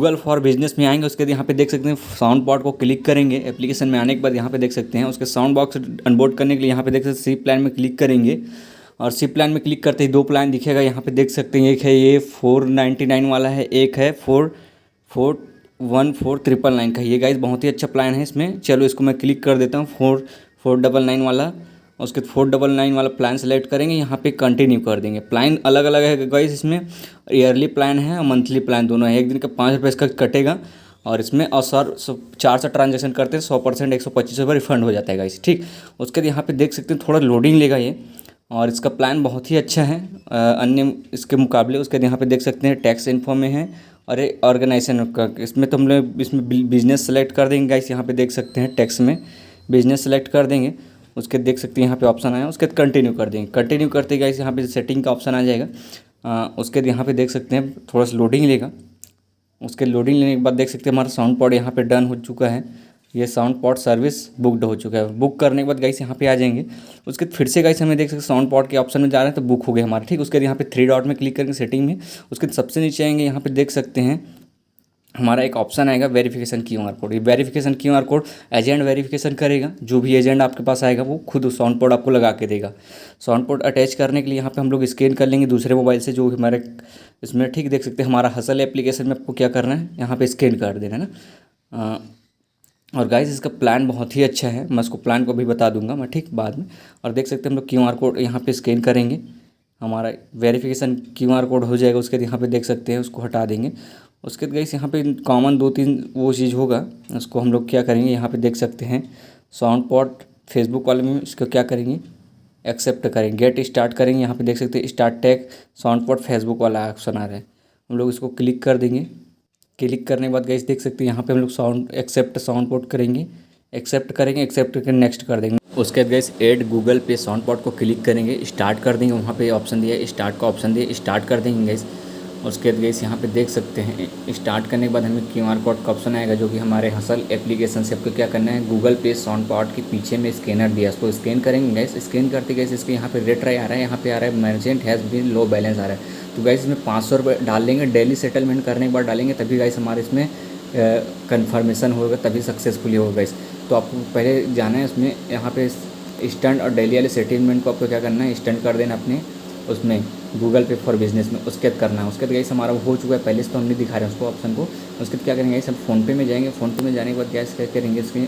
Google for business में आएंगे, उसके बाद यहाँ पे देख सकते हैं साउंड पॉड को क्लिक करेंगे। एप्लीकेशन में आने के बाद यहाँ पे देख सकते हैं उसके साउंड बॉक्स अनबोर्ड करने के लिए यहाँ पे देख सकते हैं सी प्लान में क्लिक करेंगे। और सी प्लान में क्लिक करते ही दो प्लान दिखेगा, यहाँ पे देख सकते हैं। एक है ये 499 वाला है, एक है 414,999 का। ये गाइस बहुत ही अच्छा प्लान है इसमें। चलो इसको मैं क्लिक कर देता हूँ 499 वाला। उसके 499 वाला प्लान सेलेक्ट करेंगे, यहाँ पे कंटिन्यू कर देंगे। प्लान अलग अलग है गाइस इसमें, ईयरली प्लान है और मंथली प्लान दोनों है। एक दिन का 5 रुपये इसका कटेगा और इसमें और सर 400 ट्रांजेक्शन करते हैं 100% 125 रुपये रिफंड हो जाता है गाइस, ठीक। उसके बाद यहाँ पे देख सकते हैं थोड़ा लोडिंग लेगा ये, और इसका प्लान बहुत ही अच्छा है अन्य इसके मुकाबले। उसके बाद यहाँ पे देख सकते हैं टैक्स इन्फो में है और ऑर्गेनाइजेशन का। इसमें तो हम लोग इसमें बिजनेस सेलेक्ट कर देंगे गाइस। यहाँ पे देख सकते हैं टैक्स में बिजनेस सेलेक्ट कर देंगे। उसके देख सकते हैं यहाँ पे ऑप्शन आया, उसके बाद कंटिन्यू कर देंगे। कंटिन्यू करते गाइस यहाँ पे सेटिंग का ऑप्शन आ जाएगा। उसके बाद यहाँ पे देख सकते हैं थोड़ा सा लोडिंग लेगा। उसके लोडिंग लेने के बाद देख सकते हैं हमारा साउंड पॉड यहाँ पे डन हो चुका है। ये साउंड पॉड सर्विस बुकड हो चुका है। बुक करने के बाद गाइस यहाँ पे आ जाएंगे। उसके फिर से गाइस हमें देख सकते हैं साउंड पॉड के ऑप्शन में जा रहे हैं तो बुक हो गया हमारा, ठीक। उसके बाद यहाँ पे 3 डॉट में क्लिक करके सेटिंग में, उसके सबसे नीचे आएंगे, यहाँ पे देख सकते हैं हमारा एक ऑप्शन आएगा वेरिफिकेशन क्यूआर कोड। ये verification QR code agent verification करेगा। जो भी एजेंट आपके पास आएगा वो खुद साउंड पॉड आपको लगा के देगा। साउंड पॉड अटैच करने के लिए यहाँ पे हम लोग स्कैन कर लेंगे दूसरे मोबाइल से, जो हमारे इसमें, ठीक। देख सकते हैं हमारा हसल एप्लीकेशन में आपको क्या करना है, यहाँ पे स्कैन कर देना है ना। और गाइस इसका प्लान बहुत ही अच्छा है, मैं इसको प्लान को भी बता दूंगा मैं, ठीक, बाद में। और देख सकते हैं हम लोग क्यूआर कोड यहाँ पे स्कैन करेंगे, हमारा वेरिफिकेशन क्यूआर कोड हो जाएगा। उसके बाद यहाँ पे देख सकते हैं उसको हटा देंगे। उसके बाद गाइस यहाँ पे कॉमन 2-3 वो चीज़ होगा, उसको हम लोग क्या करेंगे, यहाँ पे देख सकते हैं साउंड पॉड फेसबुक वाले में इसको क्या करेंगे, एक्सेप्ट करेंगे, गेट स्टार्ट करेंगे। यहाँ पे देख सकते हैं start tag sound pod Facebook वाला ऑप्शन आ रहा है, हम लोग इसको क्लिक कर देंगे। क्लिक करने के बाद गाइस देख सकते हैं यहाँ पे हम लोग साउंड पॉड करेंगे, एक्सेप्ट करेंगे, एक्सेप्ट करके नेक्स्ट कर देंगे। उसके बाद गाइस ऐड गूगल पे साउंड पॉड को क्लिक करेंगे, स्टार्ट कर देंगे। वहाँ पे ऑप्शन दिया है स्टार्ट का ऑप्शन दिया, स्टार्ट कर देंगे गाइस। उसके बाद गाइस यहाँ पे देख सकते हैं स्टार्ट करने के बाद हमें क्यूआर कोड का ऑप्शन आएगा, जो कि हमारे हसल एप्लीकेशन से आपको क्या करना है, गूगल पे साउंड पॉड के पीछे में स्कैनर दिया है, उसको स्कैन करेंगे गाइस। स्कैन करते गाइस इसके यहाँ पे रेट आ रहा है, यहाँ पे आ रहा है merchant has been low balance आ रहा है। तो गाइस इसमें 500 रुपये डाल देंगे, डेली सेटलमेंट करने के बाद डालेंगे, तभी गाइस हमारे इसमें कन्फर्मेशन होगा, तभी सक्सेसफुली होगा गाइस। तो आपको पहले जाना है उसमें, यहाँ पे स्टैंड और डेली वाले सेटलमेंट को आपको क्या करना है, स्टैंड कर देना अपने उसमें गूगल पे फॉर बिजनेस में, उसके बाद करना है। उसके बाद गाइस हमारा हो चुका है, पहले से तो हम नहीं दिखा रहे हैं उसको ऑप्शन को। उसके बाद क्या करेंगे गाइस, हम फ़ोनपे में जाएंगे। फ़ोनपे में जाने के बाद गैस क्या करेंगे, इसके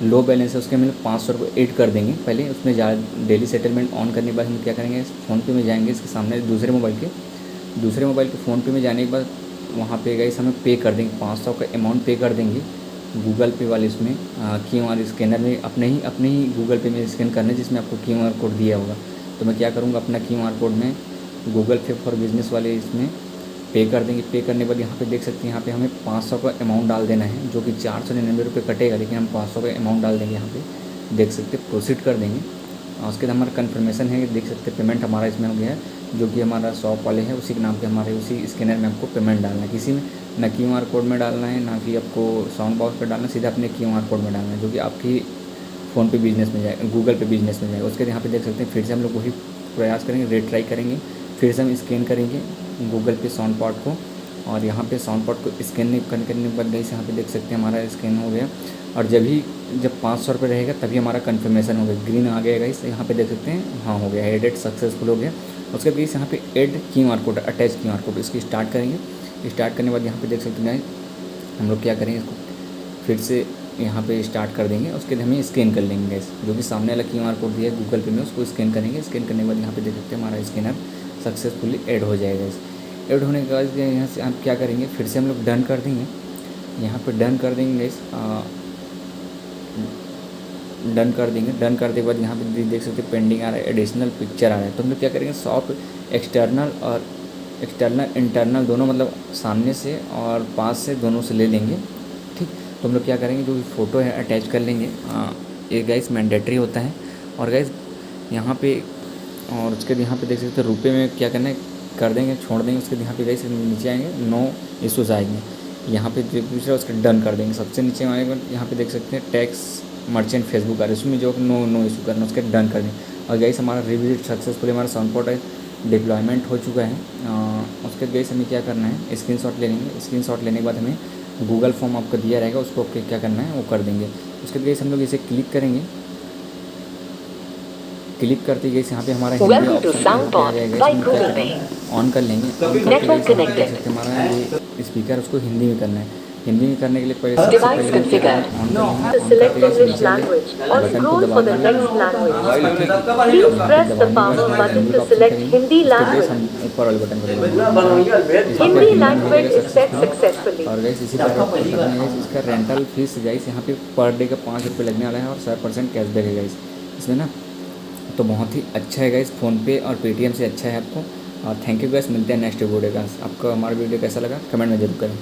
लो बैलेंस है उसके हम 500 रुपये ऐड कर देंगे पहले। उसमें डेली सेटलमेंट ऑन करने के बाद हम क्या करेंगे, फ़ोनपे में जाएंगे, इसके सामने दूसरे मोबाइल के फ़ोनपे में जाने के बाद वहाँ पे गाइस हमें पे कर देंगे, 500 का अमाउंट पे कर देंगे गूगल पे वाले इसमें क्यूआर स्कैनर में, अपने ही गूगल पे में स्कैन करना है जिसमें आपको क्यूआर कोड दिया होगा। तो मैं क्या करूँगा, अपना क्यूआर कोड में गूगल पे फॉर बिजनेस वाले इसमें पे कर देंगे। पे करने के बाद यहाँ पे देख सकते हैं यहाँ पे हमें 500 का अमाउंट डाल देना है, जो कि 499 रुपये कटेगा, लेकिन हम 500 का अमाउंट डाल देंगे यहाँ पे। देख सकते हैं प्रोसीड कर देंगे। और उसके बाद हमारा कन्फर्मेशन है, देख सकते हैं पेमेंट हमारा इसमें हो गया है, जो कि हमारा शॉप वाले हैं उसी के नाम पे हमारे उसी स्कैनर में आपको पेमेंट डालना है। किसी में ना क्यूआर कोड में डालना है, ना कि आपको साउंड बॉक्स पर डालना है, सीधा अपने क्यूआर कोड में डालना है, जो कि आपकी फ़ोन पे बिजनेस में जाएगा, गूगल पे बिजनेस में जाएगा। उसके बाद यहाँ पे देख सकते हैं फिर से हम लोग वही प्रयास करेंगे, रेट्राई करेंगे। फिर से हम स्कैन करेंगे गूगल पे साउंड पॉड को, और यहाँ पे साउंड पॉड को स्कैन करने के बाद गाइस यहाँ पे देख सकते हैं हमारा स्कैन हो गया। और जब 500 रुपये रहेगा तभी हमारा कन्फर्मेशन हो गया, ग्रीन आ गया गाइस। यहाँ पे देख सकते हैं हाँ हो गया, एडेड सक्सेसफुल हो गया। उसके बाद यहाँ पे add QR code, attach QR code, इसकी स्टार्ट करेंगे। स्टार्ट करने के बाद यहाँ पे देख सकते हैं हम लोग क्या करेंगे, इसको फिर से यहाँ पे स्टार्ट कर देंगे। उसके बाद हमें स्कैन कर लेंगे गाइस, जो कि सामने वाला क्यूआर कोड दिया है गूगल पे में, उसको स्कैन करेंगे। स्कैन करने के बाद यहाँ पे देख सकते हैं हमारा स्कैनर सक्सेसफुली ऐड हो जाएगा। ऐड होने के बाद यहाँ से आप क्या करेंगे, फिर से हम लोग डन कर देंगे। यहाँ पे डन कर देंगे गाइस, डन कर देंगे। डन करने के बाद यहाँ पे देख सकते हैं पेंडिंग आ रहा है, एडिशनल पिक्चर आ रहा है। तो हम लोग क्या करेंगे, शॉप एक्सटर्नल इंटरनल दोनों, मतलब सामने से और पास से दोनों से ले लेंगे, ठीक। तो हम लोग क्या करेंगे, जो भी फ़ोटो है अटैच कर लेंगे। ये गाइस मैंडेटरी होता है। और गाइस यहाँ पे, और उसके बाद यहाँ पे देख सकते हैं रुपये में क्या करना है, कर देंगे, छोड़ देंगे। उसके यहाँ पे गाइस नीचे आएंगे, नो इशूज़ आएंगे, यहाँ पे दूसरा उसका डन कर देंगे। सबसे नीचे आएंगे यहाँ पे देख सकते हैं टैक्स मर्चेंट फेसबुक आ रहा है, उसमें जो नो इशू करना, उसके डन कर देंगे। और गाइस हमारा रिविजिट सक्सेसफुली, हमारा साउंड पॉड डिप्लॉयमेंट हो चुका है। उसके बाद गाइस हमें क्या करना है, स्क्रीनशॉट ले लेंगे। स्क्रीनशॉट लेने के बाद हमें गूगल फॉर्म आपको दिया रहेगा, उसको क्या करना है वो कर देंगे। उसके बाद गाइस हम लोग इसे क्लिक करेंगे। क्लिक करते गए यहाँ पे हमारा हिंदी ऑप्शन आ जाएगा, इसमें क्या करना है ऑन कर लेंगे। ऑन करके देख सकते हैं हमारा ये स्पीकर उसको हिंदी में करना है। हिंदी में करने के लिए पहले सबसे पहले ऑन कर लेंगे। बटन को दबा हम ऊपर वाले बटन को और गाइस इसी तरह इसका रेंटल फीस गाइस यहाँ पे पर डे का 5 रुपये लगने वाला है और 100% कैशबैक है गाइस इसमें ना। तो बहुत ही अच्छा है गाइस, फ़ोनपे और पेटीएम से अच्छा है आपको। और थैंक यू गाइस, मिलते हैं नेक्स्ट वीडियो का। आपको हमारा वीडियो कैसा लगा कमेंट में जरूर करें।